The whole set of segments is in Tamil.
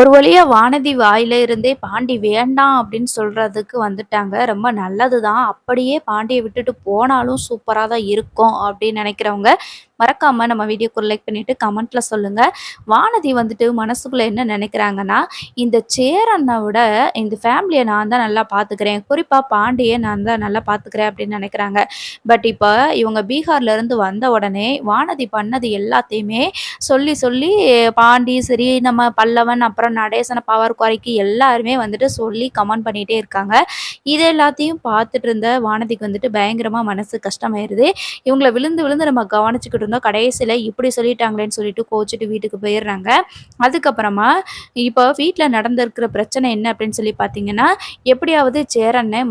ஒரு வழியா வானதி வாயில இருந்தே பாண்டி வேண்டாம் அப்படின்னு சொல்றதுக்கு வந்துட்டாங்க. ரொம்ப நல்லதுதான். அப்படியே பாண்டிய விட்டுட்டு போனாலும் சூப்பரா தான் இருக்கும் அப்படின்னு நினைக்கிறவங்க, மறக்காம நம்ம வீடியோக்கு ஒரு லைக் பண்ணிட்டு கமெண்ட்ல சொல்லுங்க. வானதி வந்துட்டு மனசுக்குள்ள என்ன நினைக்கிறாங்கன்னா, இந்த சேரன விட இந்த ஃபேமிலிய நான் தான் நல்லா பார்த்துக்கிறேன். குறிப்பா பாண்டிய நான் தான் நல்லா பார்த்துக்கிறேன் அப்படின்னு நினைக்கிறாங்க. பட் இப்ப இவங்க பீகார்ல இருந்து வந்த உடனே வானதி பண்ணது எல்லாத்தையுமே சொல்லி சொல்லி பாண்டி சரி, நம்ம பல்லவன், அப்புறம் நடேசன பவர் குறைக்கு எல்லாருமே வந்துட்டு சொல்லி கமெண்ட் பண்ணிட்டே இருக்காங்க. இது எல்லாத்தையும் பார்த்துட்டு இருந்த வானதிக்கு வந்துட்டு பயங்கரமா மனசு கஷ்டமாயிருது. இவங்கள விழுந்து விழுந்து நம்ம கவனிச்சுக்கிட்டு இருந்தோம். கடைசியில இப்படி சொல்லிட்டாங்களேன்னு சொல்லிட்டு கோவிச்சுட்டு வீட்டுக்கு போயிடுறாங்க. அதுக்கப்புறமா இப்போ வீட்ல நடந்திருக்கிற பிரச்சனை என்ன அப்படின்னு சொல்லி பார்த்தீங்கன்னா, எப்படியாவது சேரன்னு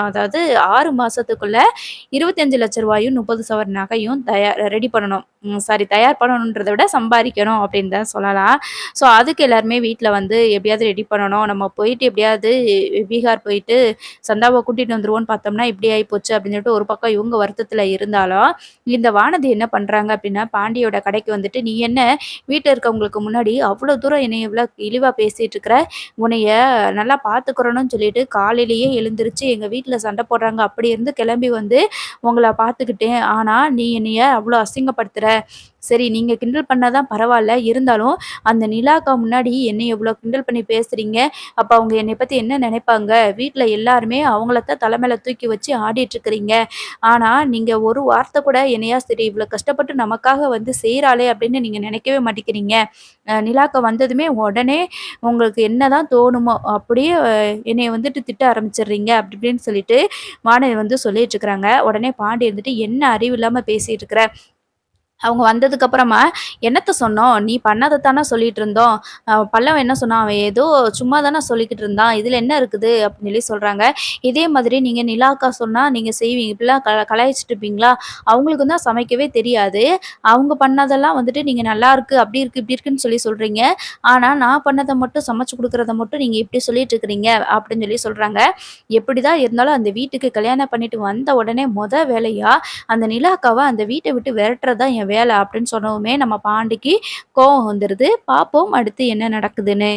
அதாவது 6 மாசத்துக்குள்ள ரூ. 25,00,000 30 சவரன் நகையும் ரெடி பண்ணணும். சாரி, தயார் பண்ணணுன்றத விட சம்பாரிக்கணும் அப்படின்னு தான் சொல்லலாம். ஸோ அதுக்கு எல்லாருமே வீட்ல வந்து எப்படியாவது ரெடி பண்ணணும். நம்ம போயிட்டு எப்படியாவது பீகார் போயிட்டு சந்தாவ கூட்டிட்டு வந்துருவோம்ன்னு பார்த்தோம்னா, இப்படி ஆயிப்போச்சு அப்படின்னு சொல்லிட்டு ஒரு பக்கம் இவங்க வருத்தத்தில இருந்தாலும், இந்த வானதி என்ன பண்றாங்க அப்படின்னா, பாண்டியோட கடைக்கு வந்துட்டு, "நீ என்ன வீட்ல இருக்கவங்களுக்கு முன்னாடி அவ்வளோ தூரம் என்னைய இவ்ளோ இழிவா பேசிட்டு இருக்கிற? உன்னைய நல்லா பார்த்துக்கிறணும்னு சொல்லிட்டு காலையிலேயே எழுந்திருச்சு எங்க வீட்ல சண்டை போடுறாங்க. அப்படி இருந்து கிளம்பி வந்து உங்கள பார்த்துக்கிட்டேன். ஆனா, நீ என்னைய அவ்வளோ அசிங்கப்படுத்துற. சரி, நீங்க கிண்டல் பண்ணா தான் பரவால்ல. இருந்தாலும் அந்த நிலாக்கா முன்னாடி என்னைய இவ்ளோ கிண்டல் பண்ணி பேசுறீங்க. அப்ப அவங்க என்னைய பத்தி என்ன நினைப்பாங்க? வீட்ல எல்லாருமே அவங்கள தான் தல மேல தூக்கி வச்சு ஆடிட்டு இருக்கிறீங்க. ஆனா, நீங்க ஒரு வார்த்தை கூட என்னையா சரி இவ்ளோ கஷ்டப்பட்டு நமக்காக வந்து செய்றாளே அப்படின்னு நீங்க நினைக்கவே மாட்டேங்கிறீங்க. நிலாக்கா வந்ததுமே உடனே உங்களுக்கு என்னதான் தோணுமோ, அப்படியே என்னைய வந்துட்டு திட்ட ஆரம்பிச்சுடுறீங்க." அப்படி இப்படின்னு சொல்லிட்டு வானதி வந்து சொல்லிட்டு இருக்கிறாங்க. உடனே பாண்டி இருந்துட்டு, "என்ன அறிவு இல்லாம பேசிட்டு இருக்கிற? அவங்க வந்ததுக்கு அப்புறமா, "என்னத்த சொன்னோம்? நீ பண்ணத தான சொல்லிட்டு இருந்தோம். பல்லவன் என்ன சொன்னான்? அவன் ஏதோ சும்மா தான சொல்லிக்கிட்டு இருந்தான். இதுல என்ன இருக்குது?" அப்படின்னு சொல்லி சொல்றாங்க. இதே மாதிரி நீங்க நிலாக்கா சொன்னா நீங்க செய்வீங்க. இப்படிலாம் கலாய்ச்சிட்டு இருப்பீங்களா? அவங்களுக்கு தான் சமைக்கவே தெரியாது. அவங்க பண்ணதெல்லாம் வந்துட்டு நீங்க நல்லாருக்கு, அப்படி இருக்கு, இப்படி இருக்குன்னு சொல்லி சொல்றீங்க. ஆனா நான் பண்ணத மட்டும் சமைச்சு குடுக்குறத மட்டும் நீங்க இப்படி சொல்லிட்டு இருக்கிறீங்க அப்படின்னு சொல்லி சொல்றாங்க. எப்படிதான் இருந்தாலும் அந்த வீட்டுக்கு கல்யாணம் பண்ணிட்டு வந்த உடனே வேலையா அந்த நிலாக்காவ அந்த வீட்ட விட்டு விரட்டுறது தான் என் வேலை அப்படின்னு சொன்னவுமே நம்ம பாண்டிக்கு கோவம் வந்துருது. பார்ப்போம் அடுத்து என்ன நடக்குதுன்னு.